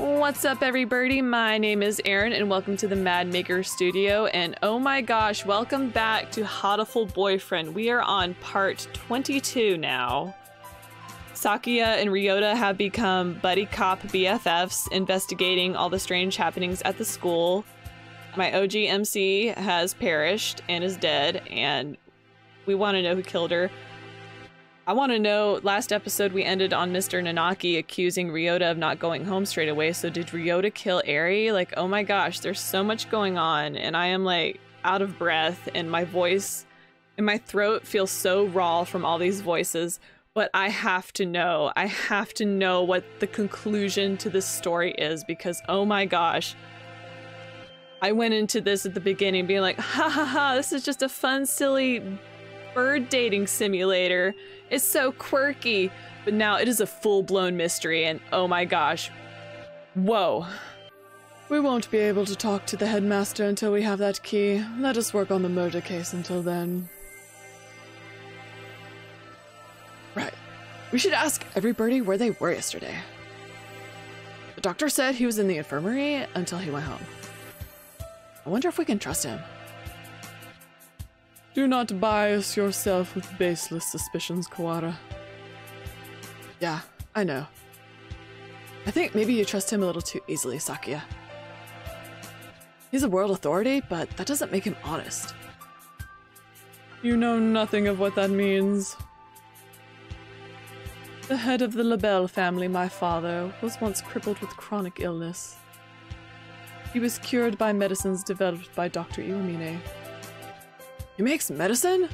What's up, everybody? My name is Erin, and welcome to the Mad Maker Studio. And oh my gosh, welcome back to Hatoful Boyfriend. We are on part 22 now. Sakuya and Ryota have become buddy cop BFFs, investigating all the strange happenings at the school. My OG MC has perished and is dead, and we want to know who killed her. I want to know, last episode we ended on Mr. Nanaki accusing Ryota of not going home straight away, so did Ryota kill Eri? Like, oh my gosh, there's so much going on, and I am like out of breath, and my voice and my throat feels so raw from all these voices, but I have to know. I have to know what the conclusion to this story is, because oh my gosh, I went into this at the beginning being like, ha ha ha, this is just a fun, silly bird dating simulator. It's so quirky, but now it is a full-blown mystery, and oh my gosh, whoa. We won't be able to talk to the headmaster until we have that key. Let us work on the murder case until then. Right. We should ask everybody where they were yesterday. The doctor said he was in the infirmary until he went home. I wonder if we can trust him. Do not bias yourself with baseless suspicions, Kawara. Yeah, I know. I think maybe you trust him a little too easily, Sakuya. He's a world authority, but that doesn't make him honest. You know nothing of what that means. The head of the Labelle family, my father, was once crippled with chronic illness. He was cured by medicines developed by Dr. Iwamine. He makes medicine?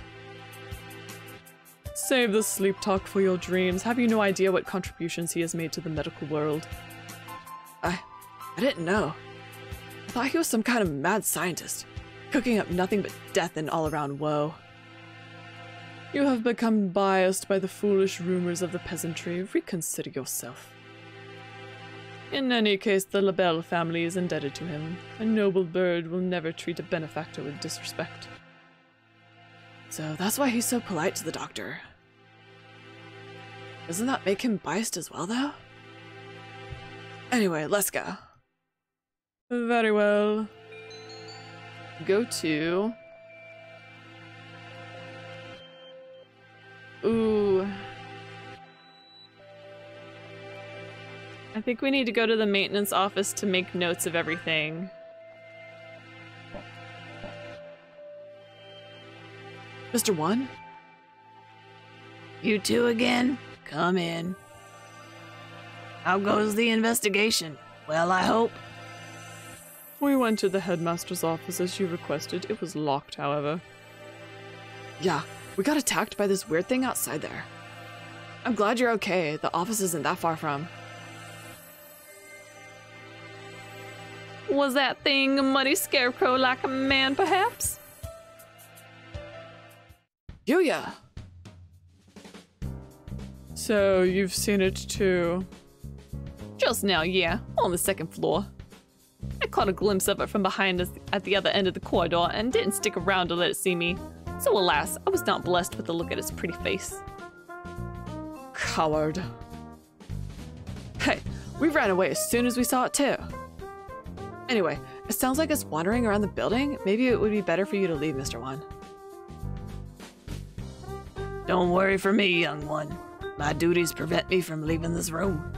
Save the sleep talk for your dreams. Have you no idea what contributions he has made to the medical world? I didn't know. I thought he was some kind of mad scientist, cooking up nothing but death and all-around woe. You have become biased by the foolish rumors of the peasantry. Reconsider yourself. In any case, the Labelle family is indebted to him. A noble bird will never treat a benefactor with disrespect. So that's why he's so polite to the doctor. Doesn't that make him biased as well, though? Anyway, let's go. Very well. Go to... Ooh. I think we need to go to the maintenance office to make notes of everything. Mr. One? You two again? Come in. How goes the investigation? Well, I hope. We went to the headmaster's office as you requested. It was locked, however. Yeah, we got attacked by this weird thing outside there. I'm glad you're okay. The office isn't that far from. Was that thing a muddy scarecrow like a man, perhaps? Yuya! So, you've seen it too? Just now, yeah. On the second floor. I caught a glimpse of it from behind us at the other end of the corridor and didn't stick around to let it see me. So alas, I was not blessed with a look at its pretty face. Coward. Hey, we ran away as soon as we saw it too. Anyway, it sounds like it's wandering around the building. Maybe it would be better for you to leave, Mr. One. Don't worry for me, young one. My duties prevent me from leaving this room.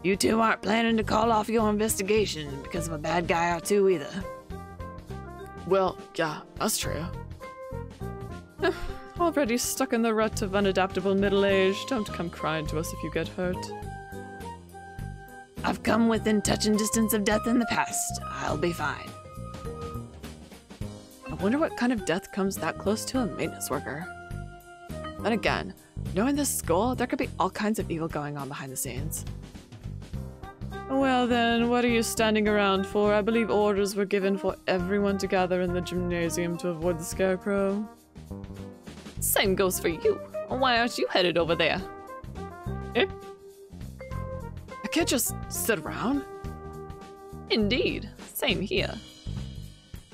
You two aren't planning to call off your investigation because of a bad guy or two either. Well, yeah, that's true. Already stuck in the rut of unadaptable middle age. Don't come crying to us if you get hurt. I've come within touching distance of death in the past. I'll be fine. I wonder what kind of death comes that close to a maintenance worker. Then again, knowing this school, there could be all kinds of evil going on behind the scenes. Well then, what are you standing around for? I believe orders were given for everyone to gather in the gymnasium to avoid the scarecrow. Same goes for you. Why aren't you headed over there? Eh? I can't just sit around. Indeed. Same here.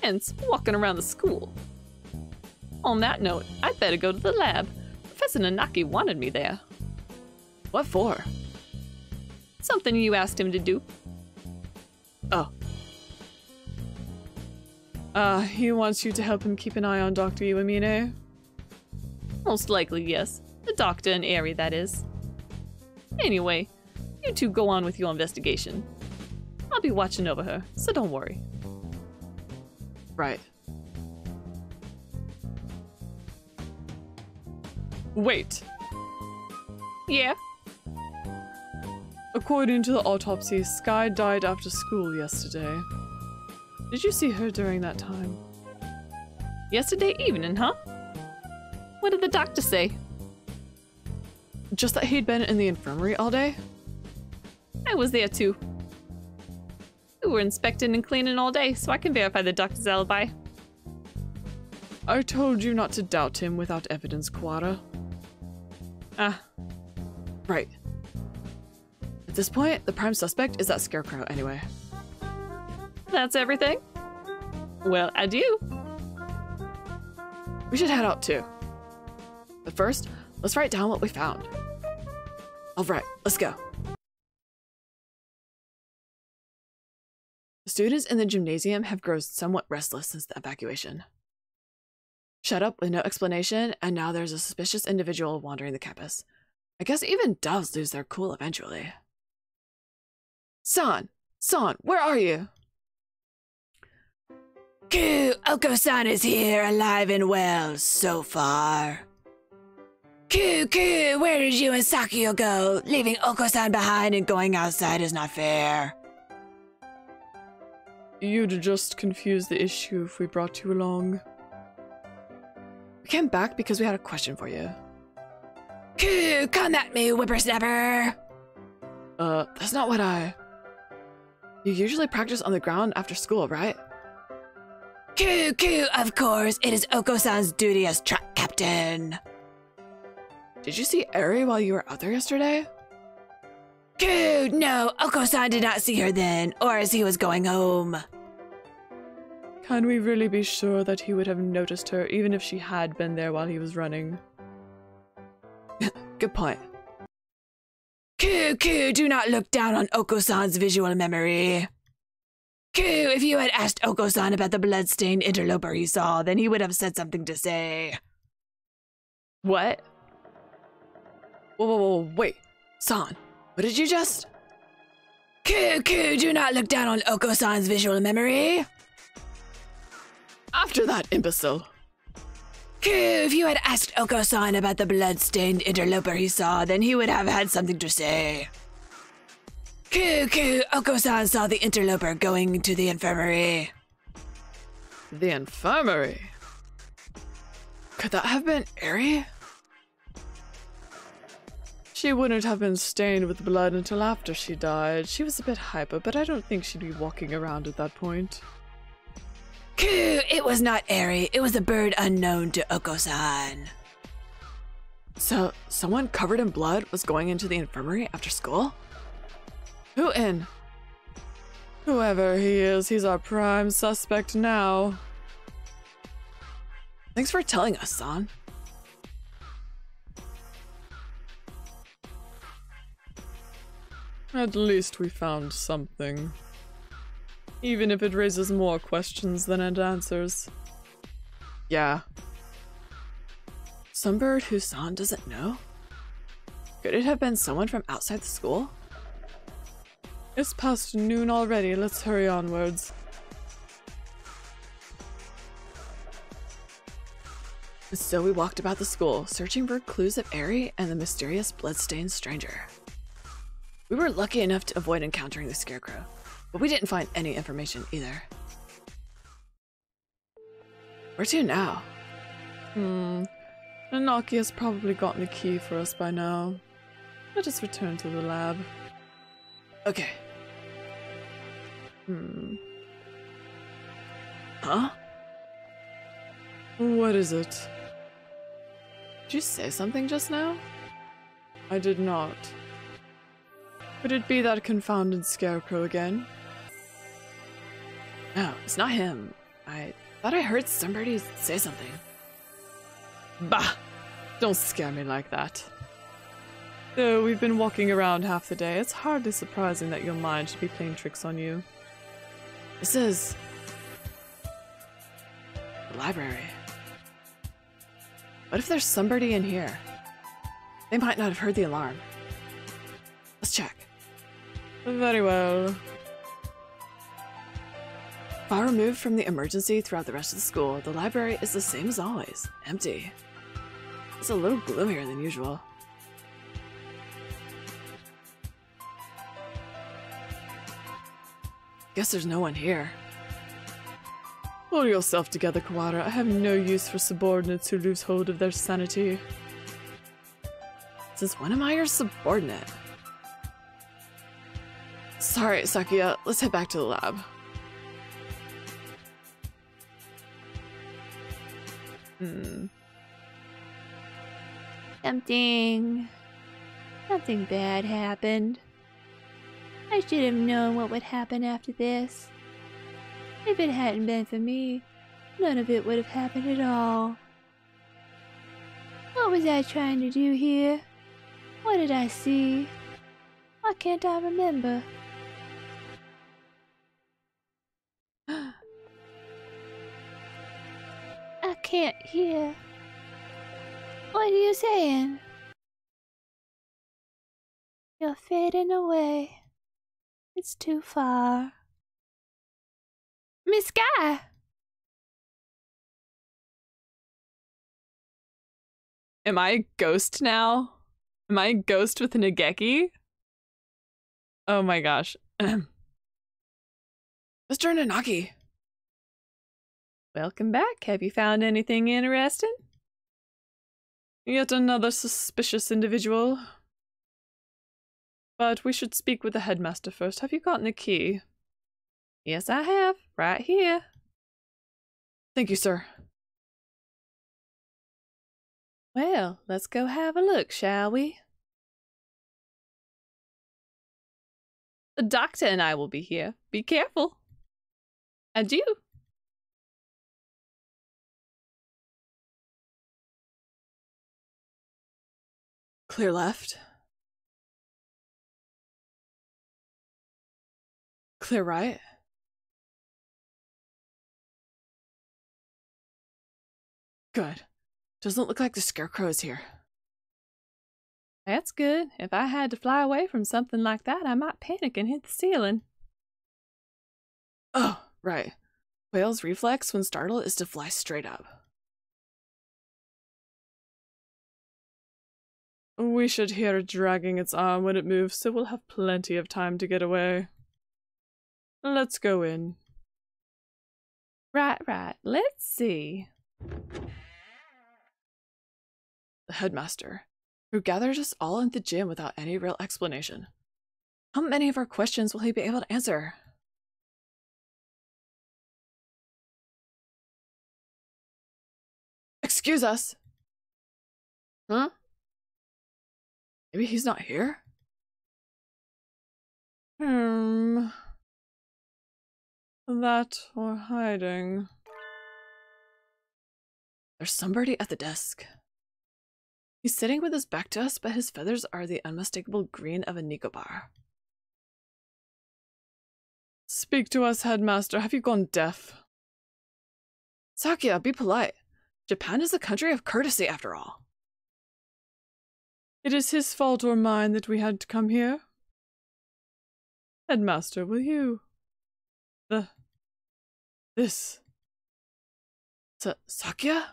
Hence, walking around the school. On that note, I'd better go to the lab. Professor Nanaki wanted me there. What for? Something you asked him to do. Oh. He wants you to help him keep an eye on Dr. Iwamine? Most likely, yes. The doctor and Eri, that is. Anyway, you two go on with your investigation. I'll be watching over her, so don't worry. Right. Wait. Yeah? According to the autopsy, Sky died after school yesterday. Did you see her during that time? Yesterday evening, huh? What did the doctor say? Just that he'd been in the infirmary all day? I was there too. We were inspecting and cleaning all day, so I can verify the doctor's alibi. I told you not to doubt him without evidence, Quara. Ah. Right. At this point, the prime suspect is that scarecrow anyway. That's everything? Well, adieu. We should head out too. But first, let's write down what we found. Alright, let's go. The students in the gymnasium have grown somewhat restless since the evacuation. Shut up with no explanation, and now there's a suspicious individual wandering the campus. I guess even doves lose their cool eventually. San, where are you? Oko-san is here, alive and well, so far. Where did you and Sakio go? Leaving Oko-san behind and going outside is not fair. You'd just confuse the issue if we brought you along. We came back because we had a question for you. Come at me, whippersnapper! That's not what I... You usually practice on the ground after school, right? Of course, it is Oko-san's duty as track captain. Did you see Eri while you were out there yesterday? No, Oko-san did not see her then, or as he was going home. Can we really be sure that he would have noticed her, even if she had been there while he was running? Good point. Do not look down on Oko-san's visual memory. If you had asked Oko-san about the bloodstained interloper he saw, then he would have said something to say. What? Whoa, wait. San, what did you just... Do not look down on Oko-san's visual memory. After that, imbecile. If you had asked Oko-san about the blood-stained interloper he saw, then he would have had something to say. Oko-san saw the interloper going to the infirmary. The infirmary? Could that have been Eri? She wouldn't have been stained with blood until after she died. She was a bit hyper, but I don't think she'd be walking around at that point. It was not Eri. It was a bird unknown to Oko-san. So, someone covered in blood was going into the infirmary after school? Who in? Whoever he is, he's our prime suspect now. Thanks for telling us, San. At least we found something. Even if it raises more questions than it answers. Yeah. Some bird who San doesn't know? Could it have been someone from outside the school? It's past noon already, let's hurry onwards. And so we walked about the school, searching for clues of Eri and the mysterious blood-stained stranger. We were lucky enough to avoid encountering the scarecrow, but we didn't find any information either. Where to now? Nanaki has probably gotten a key for us by now. Let us return to the lab. Okay. Huh? What is it? Did you say something just now? I did not. Could it be that confounded scarecrow again? No, it's not him. I thought I heard somebody say something. Bah! Don't scare me like that. Though we've been walking around half the day, it's hardly surprising that your mind should be playing tricks on you. This is... the library. What if there's somebody in here? They might not have heard the alarm. Let's check. Very well. Far removed from the emergency throughout the rest of the school, the library is the same as always, empty. It's a little gloomier than usual. Guess there's no one here. Pull yourself together, Kawara. I have no use for subordinates who lose hold of their sanity. Since when am I your subordinate? Sorry, Sakia. Let's head back to the lab. Something bad happened. I should have known what would happen after this. If it hadn't been for me, none of it would have happened at all. What was I trying to do here? What did I see? Why can't I remember? I can't hear. What are you saying? You're fading away. It's too far. Miss Sky! Am I a ghost now? Am I a ghost with an Igeki? Oh my gosh. Mr. Nanaki. Welcome back. Have you found anything interesting? Yet another suspicious individual. But we should speak with the headmaster first. Have you gotten a key? Yes, I have. Right here. Thank you, sir. Well, let's go have a look, shall we? The doctor and I will be here. Be careful. Adieu. Clear left. Clear right. Good. Doesn't look like the scarecrow is here. That's good. If I had to fly away from something like that, I might panic and hit the ceiling. Oh, right. Whale's reflex when startled is to fly straight up. We should hear it dragging its arm when it moves, so we'll have plenty of time to get away. Let's go in. Right. Let's see. The headmaster, who gathered us all in the gym without any real explanation. How many of our questions will he be able to answer? Excuse us. Huh? Maybe he's not here? That or hiding. There's somebody at the desk. He's sitting with his back to us, but his feathers are the unmistakable green of a Nicobar. Speak to us, headmaster. Have you gone deaf? Sakia, be polite. Japan is a country of courtesy, after all. It is his fault or mine that we had to come here. Headmaster, will you... This... Sakia?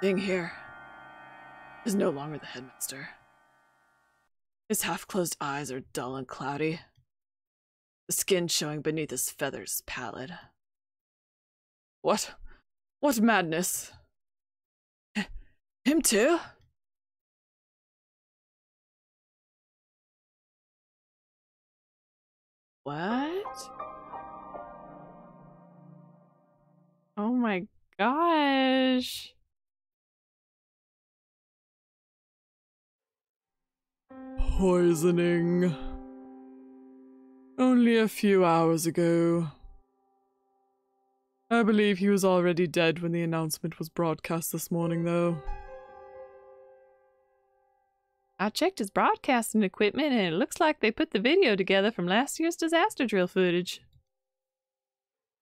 Being here is no longer the headmaster. His half-closed eyes are dull and cloudy. The skin showing beneath his feathers is pallid. What madness? Him too? What? Oh my gosh. Poisoning. Only a few hours ago. I believe he was already dead when the announcement was broadcast this morning, though. I checked his broadcasting equipment and it looks like they put the video together from last year's disaster drill footage.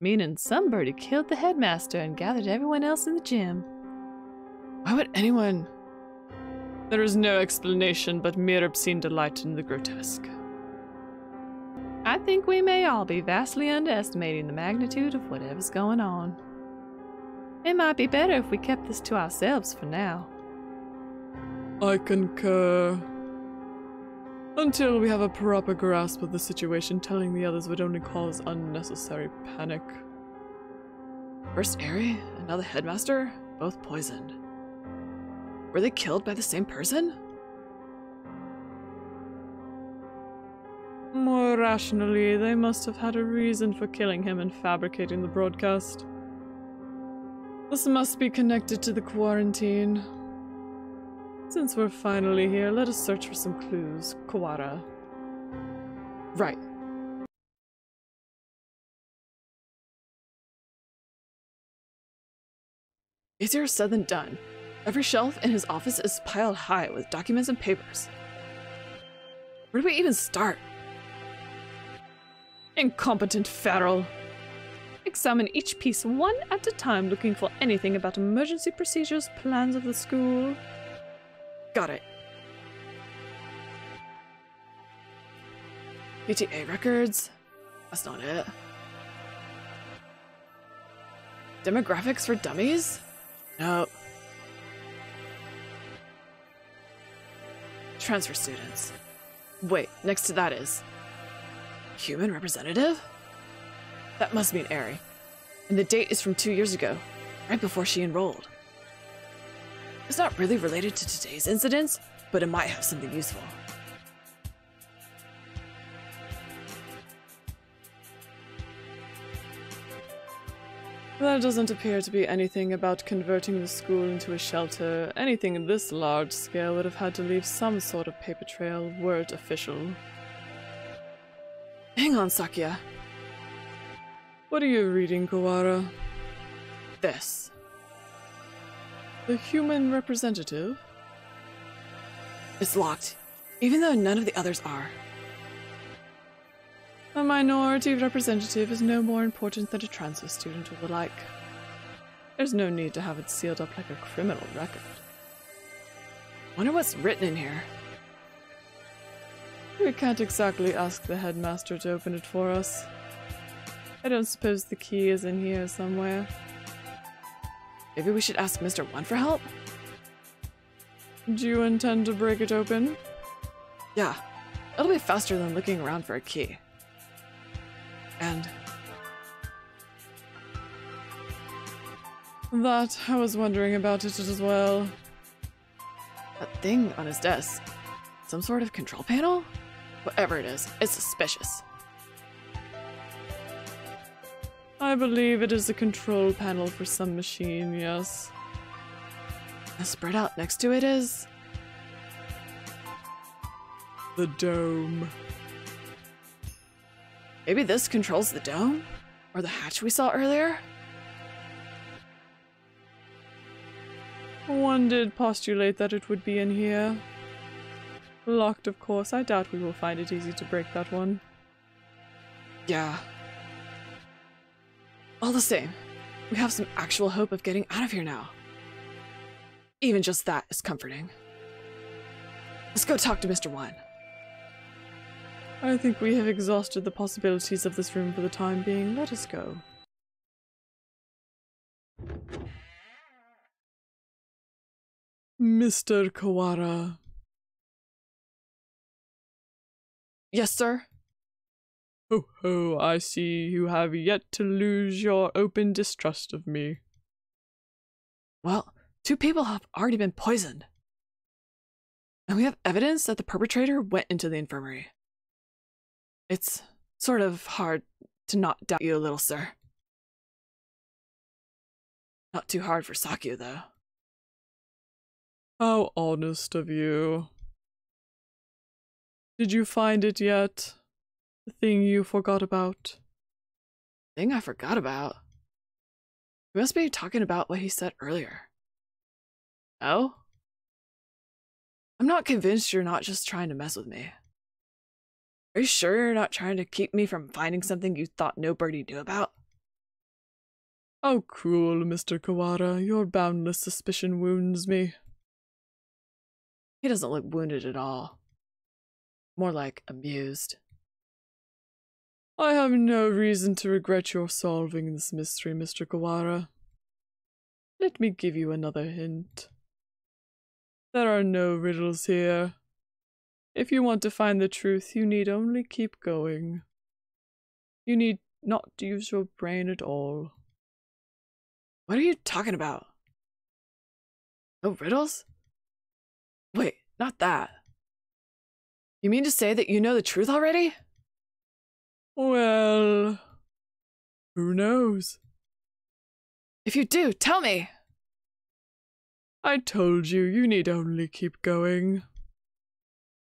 Meaning somebody killed the headmaster and gathered everyone else in the gym. Why would anyone... There is no explanation but mere obscene delight in the grotesque. I think we may all be vastly underestimating the magnitude of whatever's going on. It might be better if we kept this to ourselves for now. I concur. Until we have a proper grasp of the situation, telling the others would only cause unnecessary panic. First Airy, and now the headmaster, both poisoned. Were they killed by the same person? More rationally, they must have had a reason for killing him and fabricating the broadcast. This must be connected to the quarantine. Since we're finally here, let us search for some clues. Kawara. Right. Easier said than done. Every shelf in his office is piled high with documents and papers. Where do we even start? Incompetent Farrell. Examine each piece one at a time, looking for anything about emergency procedures, plans of the school. Got it. PTA records? That's not it. Demographics for dummies? Nope. Transfer students. Wait, next to that is... Human representative? That must mean Airy. And the date is from 2 years ago, right before she enrolled. It's not really related to today's incidents, but it might have something useful. There doesn't appear to be anything about converting the school into a shelter. Anything this large scale would have had to leave some sort of paper trail, were it official. Hang on, Sakya. What are you reading, Kawara? This. The human representative? It's locked, even though none of the others are. A minority representative is no more important than a transfer student or the like. There's no need to have it sealed up like a criminal record. Wonder what's written in here. We can't exactly ask the headmaster to open it for us. I don't suppose the key is in here somewhere. Maybe we should ask Mr. One for help? Do you intend to break it open? Yeah, it'll be faster than looking around for a key. And... that, I was wondering about it as well. That thing on his desk. Some sort of control panel? Whatever it is, it's suspicious. I believe it is a control panel for some machine, yes. And spread out next to it is... the dome. Maybe this controls the dome? Or the hatch we saw earlier? One did postulate that it would be in here. Locked, of course. I doubt we will find it easy to break that one. Yeah. All the same, we have some actual hope of getting out of here now. Even just that is comforting. Let's go talk to Mr. One. I think we have exhausted the possibilities of this room for the time being. Let us go. Mr. Kawara. Yes, sir? Oh ho, I see you have yet to lose your open distrust of me. Well, 2 people have already been poisoned. And we have evidence that the perpetrator went into the infirmary. It's sort of hard to not doubt you a little, sir. Not too hard for Sakya, though. How honest of you. Did you find it yet? The thing you forgot about? Thing I forgot about? We must be talking about what he said earlier. Oh? I'm not convinced you're not just trying to mess with me. Are you sure you're not trying to keep me from finding something you thought nobody knew about? How cruel, Mr. Kawara. Your boundless suspicion wounds me. He doesn't look wounded at all. More like amused. I have no reason to regret your solving this mystery, Mr. Kawara. Let me give you another hint. There are no riddles here. If you want to find the truth, you need only keep going. You need not to use your brain at all. What are you talking about? No riddles? Wait, not that. You mean to say that you know the truth already? Well, who knows? If you do, tell me! I told you, you need only keep going.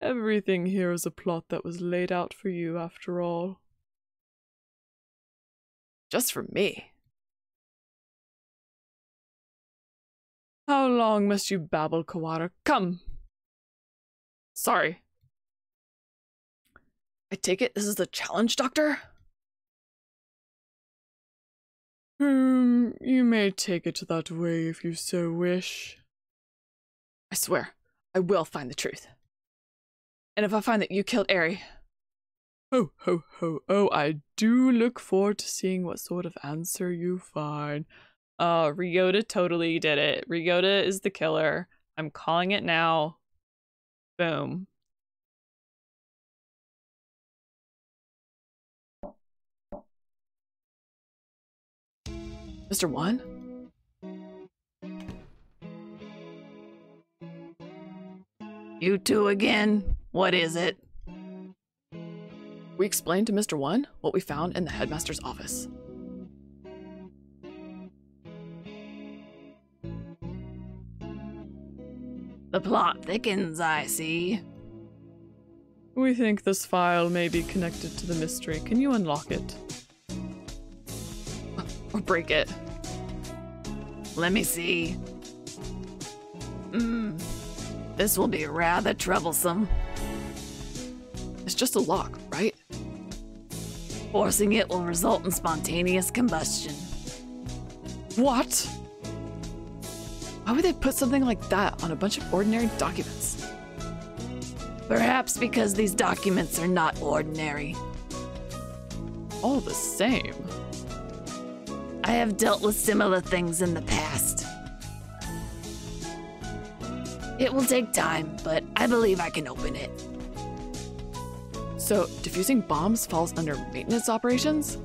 Everything here is a plot that was laid out for you, after all. Just for me? How long must you babble, Kawara? Come! Sorry. I take it this is a challenge, Doctor? You may take it that way if you so wish. I swear, I will find the truth. And if I find that you killed Eri... Ho, ho, ho. Oh, I do look forward to seeing what sort of answer you find. Ryota totally did it. Ryota is the killer. I'm calling it now. Boom. Mr. One? You two again? What is it? We explained to Mr. One what we found in the headmaster's office. The plot thickens, I see. We think this file may be connected to the mystery. Can you unlock it? Or break it? Let me see. This will be rather troublesome. It's just a lock, right? Forcing it will result in spontaneous combustion. What? Why would they put something like that on a bunch of ordinary documents? Perhaps because these documents are not ordinary. All the same. I have dealt with similar things in the past. It will take time, but I believe I can open it. So, diffusing bombs falls under maintenance operations?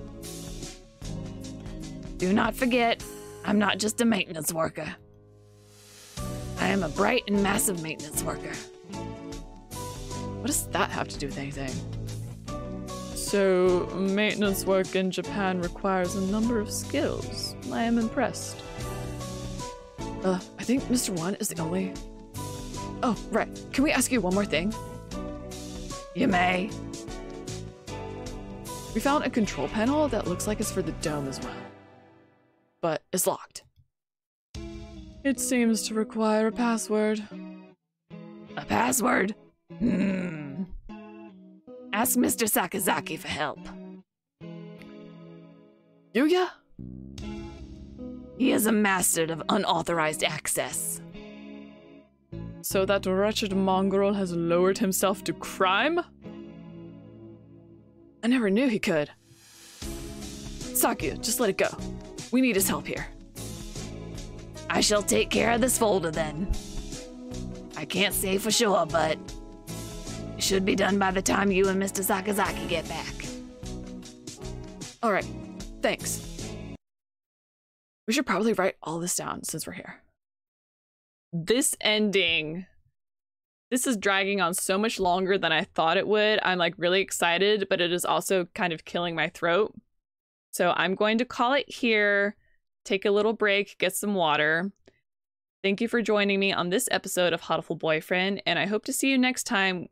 Do not forget, I'm not just a maintenance worker. I am a bright and massive maintenance worker. What does that have to do with anything? So, maintenance work in Japan requires a number of skills. I am impressed. I think Mr. One is the only... Oh, right. Can we ask you one more thing? You may. We found a control panel that looks like it's for the dome as well. But it's locked. It seems to require a password. A password? Ask Mr. Sakazaki for help. Yuya? He is a master of unauthorized access. So that wretched mongrel has lowered himself to crime? I never knew he could. Sakuya, just let it go. We need his help here. I shall take care of this folder then. I can't say for sure, but it should be done by the time you and Mr. Sakazaki get back. Alright, thanks. We should probably write all this down since we're here. This ending. This is dragging on so much longer than I thought it would. I'm like really excited, but it is also kind of killing my throat. So I'm going to call it here, take a little break, get some water. Thank you for joining me on this episode of Hatoful Boyfriend, and I hope to see you next time,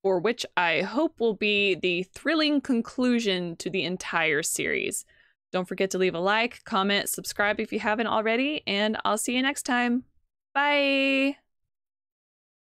for which I hope will be the thrilling conclusion to the entire series. Don't forget to leave a like, comment, subscribe if you haven't already, and I'll see you next time. Bye!